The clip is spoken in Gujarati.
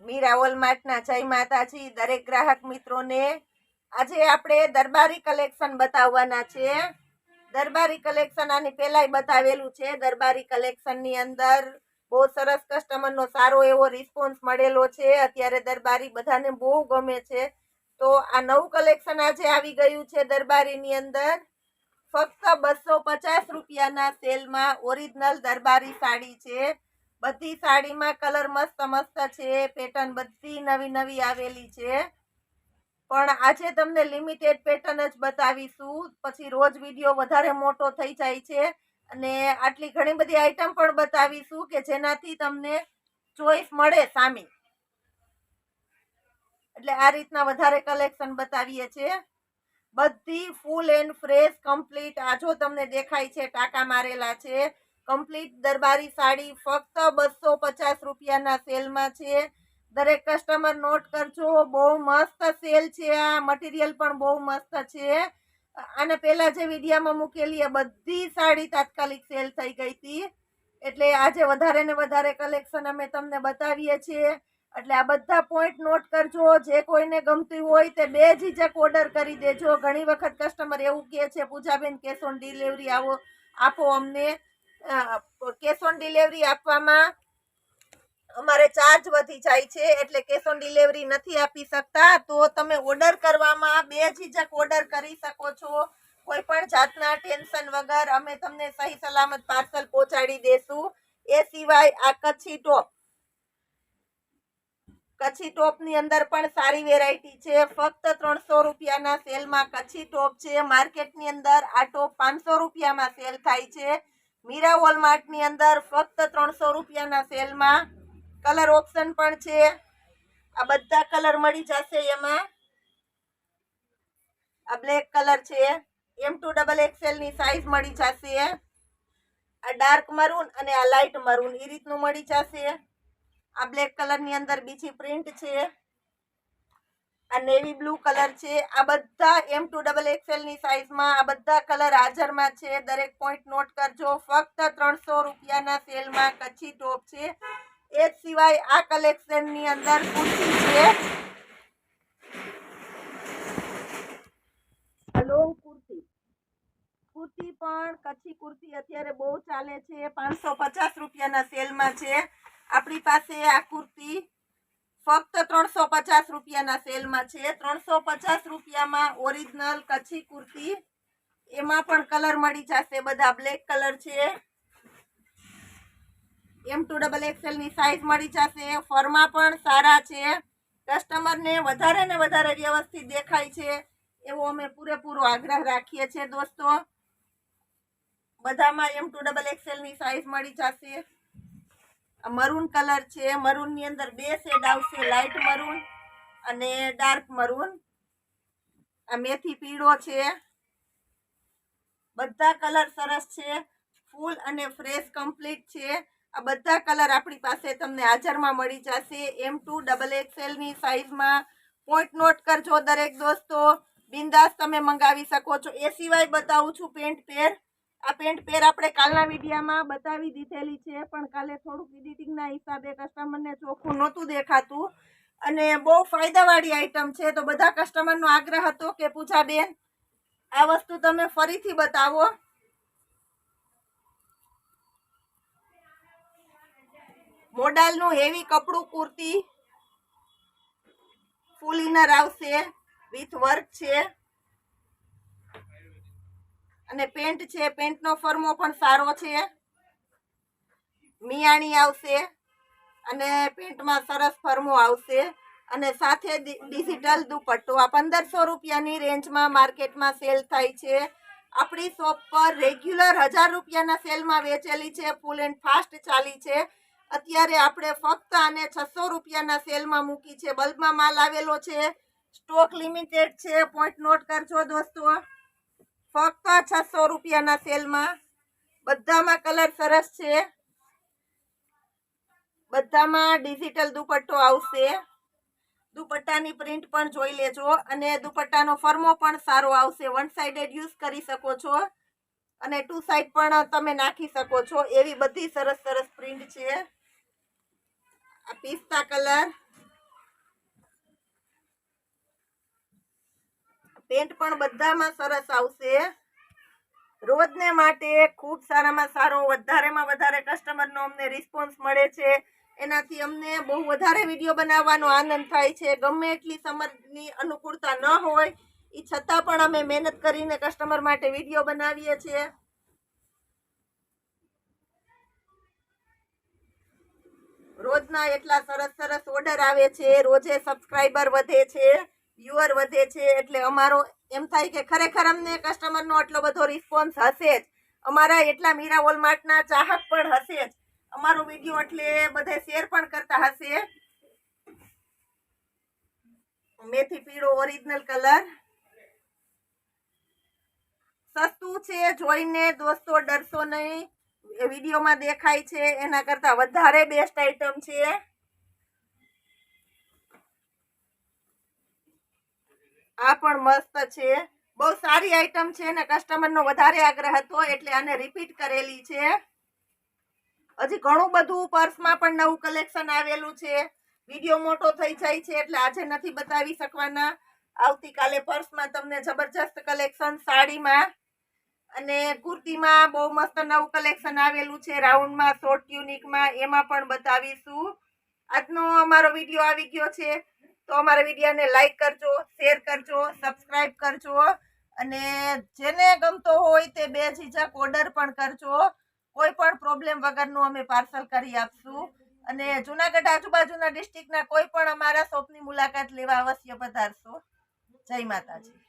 મીરા વોલમાર્ટના જય માતાજી દરેક ગ્રાહક મિત્રોને। આજે આપણે દરબારી કલેક્શન બતાવવાના છે। દરબારી કલેક્શન આની પહેલાય બતાવેલું છે। દરબારી કલેક્શનની અંદર બહુ સરસ કસ્ટમરનો સારો એવો રિસ્પોન્સ મળેલો છે। અત્યારે દરબારી બધાને બહુ ગમે છે। તો આ નવું કલેક્શન આજે આવી ગયું છે દરબારીની અંદર। ફક્ત 250 રૂપિયાના સેલમાં ઓરિજિનલ દરબારી સાડી છે। બધી સાડીમાં કલર મસ્ત મસ્ત છે, પેટર્ન બધી નવી નવી આવેલી છે। પણ આજે તમને લિમિટેડ પેટર્ન જ બતાવીશું, પછી રોજ વિડીયો વધારે મોટો થઈ જાય છે અને આટલી ઘણી બધી આઈટમ પણ બતાવીશું કે જેનાથી તમને ચોઈસ મળે સામી। એટલે આ રીતના વધારે કલેક્શન બતાવીએ છીએ। બધી ફૂલ એન્ડ ફ્રેશ કમ્પ્લીટ આ જો તમને દેખાય છે ટાંકા મારેલા છે। કમ્પ્લીટ દરબારી સાડી ફક્ત 250 રૂપિયાના સેલમાં છે। દરેક કસ્ટમર નોટ કરજો, બહુ મસ્ત સેલ છે। આ મટીરિયલ પણ બહુ મસ્ત છે। આને પહેલા જે વિડીયામાં મૂકેલી એ બધી સાડી તાત્કાલિક સેલ થઈ ગઈ હતી, એટલે આજે વધારે ને વધારે કલેક્શન અમે તમને બતાવીએ છીએ। એટલે આ બધા પોઈન્ટ નોટ કરજો, જે કોઈને ગમતું હોય તે બેઝિઝક ઓર્ડર કરી દેજો। ઘણી વખત કસ્ટમર એવું કહે છે પૂજાબેન કેશ ઓન ડિલિવરી આપો અમને। કેશ ઓન ડિલિવરી આપવામાં અમારે ચાર્જ વધી જાય છે, એટલે કેશ ઓન ડિલિવરી નથી આપી શકતા। તો તમે ઓર્ડર કરવામાં બેઝિઝક ઓર્ડર કરી શકો છો। કોઈ પણ જાતના ટેન્શન વગર અમે તમને સહી સલામત પાર્સલ પહોંચાડી દેશું। એ સિવાય આ કચ્છી ટોપની અંદર પણ સારી વેરાયટી છે। ફક્ત 300 રૂપિયાના સેલમાં કચ્છી ટોપ છે। માર્કેટની અંદર આ ટોપ 500 રૂપિયામાં સેલ થાય છે। મીરા વોલમાર્ટની અંદર ફક્ત 300 રૂપિયાના સેલમાં કલર ઓપ્શન પણ છે। આ બધા કલર મળી જશે એમાં। આ બ્લેક કલર છે, M2XXL ની સાઈઝ મળી જશે। આ ડાર્ક મરૂન અને આ લાઇટ મરૂન એ રીતનું મળી જશે। આ બ્લેક કલર ની અંદર બીજી પ્રિન્ટ છે। આ નેવી બ્લુ કલર છે। આ બધા M2XXL ની સાઈઝમાં આ બધા કલર હાજરમાં છે। દરેક પોઈન્ટ નોટ કરજો। ફક્ત 300 રૂપિયાના સેલમાં કચ્છી ટોપ છે। એ સિવાય આ કલેક્શનની અંદર કુર્તી છે, લોંગ કુર્તી પણ કચ્છી કુર્તી અત્યારે બહુ ચાલે છે। 550 રૂપિયાના સેલમાં છે આપણી પાસે આ કુર્તી। ફક્ત 350 રૂપિયાના સેલમાં છે। 350 રૂપિયામાં ઓરિજિનલ કચ્છી કુર્તી, એમાં પણ કલર મળી જશે। બધા બ્લેક કલર છે, M2XXL ની સાઈઝ મળી જશે। ફરમાં પણ સારા છે। કસ્ટમરને વધારે ને વધારે વ્યવસ્થિત દેખાય છે એવો અમે પૂરેપૂરો આગ્રહ રાખીએ છીએ દોસ્તો। બધામાં M2XXL ની સાઈઝ મળી જશે। મરૂન કલર છે, મરૂન ની અંદર બે શેડ આવશે, લાઇટ મરૂન અને ડાર્ક મરૂન। આ મેથી પીળો છે। બધા કલર સરસ છે, ફૂલ અને ફ્રેશ કમ્પ્લીટ છે। આ બધા કલર આપણી પાસે તમને હાજરમાં મળી જશે M2XXL ની સાઈઝમાં। પોઈન્ટ નોટ કરજો દરેક દોસ્તો, બિંદાસ તમે મંગાવી શકો છો। એ સિવાય બતાવું છું પેન્ટ પેર। આ પેન્ટ પેર આપણે કાલના વિડીયામાં બતાવી દીધેલી છે, પણ કાલે થોડુંક એડિટિંગના હિસાબે કસ્ટમરને ચોખ્ખું નહોતું દેખાતું અને બહુ ફાયદાવાળી આઈટમ છે। તો બધા કસ્ટમરનો આગ્રહ હતો કે પૂજાબેન આ વસ્તુ તમે ફરીથી બતાવો। મોડલનું હેવી કપડું કુર્તી, ફૂલ ઇનર આવશે વિથ વર્ક છે અને પેન્ટ છે, પેન્ટનો ફર્મો પણ સારો છે। મિયાણી આવશે અને પેન્ટમાં સરસ ફર્મો આવશે અને સાથે ડિજિટલ દુપટ્ટો। આ 1500 રૂપિયાની રેન્જમાં માર્કેટમાં સેલ થાય છે। આપણી શોપ પર રેગ્યુલર 1000 રૂપિયાના સેલમાં વેચેલી છે, ફૂલ એન્ડ ફાસ્ટ ચાલી છે। અત્યારે આપણે ફક્ત આને 600 રૂપિયાના સેલમાં મૂકી છે। બલ્કમાં માલ આવેલો છે, સ્ટોક લિમિટેડ છે, પોઈન્ટ નોટ કરજો દોસ્તો। ફક્ત 600 રૂપિયાના સેલમાં બધામાં કલર સરસ છે। બધામાં ડિજિટલ દુપટ્ટો આવશે। દુપટ્ટાની પ્રિન્ટ પણ જોઈ લેજો અને દુપટ્ટાનો ફર્મો પણ સારો આવશે। વન સાઇડેડ યુઝ કરી શકો છો અને ટુ સાઇડ પણ તમે નાખી શકો છો, એવી બધી સરસ સરસ પ્રિન્ટ છે। આ પિસ્તા કલર, પેન્ટ પણ બધામાં સરસ આવશે. રોજને માટે ખૂબ સારામાં સારો વધારેમાં વધારે કસ્ટમરનો અમને રિસ્પોન્સ મળે છે. એનાથી અમને બહુ વધારે વિડીયો બનાવવાનો આનંદ થાય છે. ગમે એટલી સમરની અનુકૂળતા ન હોય એ છતાં પણ અમે મહેનત કરીને કસ્ટમર માટે વિડીયો બનાવીએ છીએ. રોજના એટલા સરસ સરસ ઓર્ડર આવે છે, રોજે સબસ્ક્રાઈબર વધે છે, વ્યુઅર વધે છે. એટલે અમારો એમ થાય કે ખરેખર અમને કસ્ટમરનો આટલો બધો રિસ્પોન્સ હશે જ. અમારા એટલા મીરા વોલમાર્ટના ચાહક પણ હશે જ. અમારો વિડીયો એટલે બધે શેર પણ કરતા હશે. મેથી પીળો ઓરિજિનલ કલર સસ્તું છે, જોઈને દોસ્તો ડરશો નહીં. વિડીયોમાં દેખાય છે એના કરતા વધારે બેસ્ટ આઈટમ છે. આ પણ મસ્ત છે, બહુ સારી આઈટમ છે ને કસ્ટમરનો વધારે આગ્રહ હતો એટલે આને રિપીટ કરેલી છે. હજી ઘણું બધું પર્સમાં પણ નવું કલેક્શન આવેલું છે. વિડીયો મોટો થઈ જાય છે એટલે આજે નથી બતાવી શકવાના. આવતીકાલે પર્સમાં તમને જબરજસ્ત કલેક્શન, સાડીમાં અને કુર્તીમાં બહુ મસ્ત નવું કલેક્શન આવેલું છે. રાઉન્ડમાં, શોર્ટ ટ્યુનિકમાં એમાં પણ બતાવીશું. આજનો અમારો વિડીયો આવી ગયો છે તો અમારા વિડીયોને લાઈક કરજો, શેર કરજો, સબસ્ક્રાઈબ કરજો અને જેને ગમતો હોય તે બેઝિઝક ઓર્ડર પણ કરજો. કોઈ પણ પ્રોબ્લેમ વગરનું અમે પાર્સલ કરી આપશું. અને જુનાગઢ આજુબાજુના ડિસ્ટ્રિક્ટના કોઈ પણ અમારા શોપની મુલાકાત લેવા અવશ્ય પધારશો. જય માતાજી.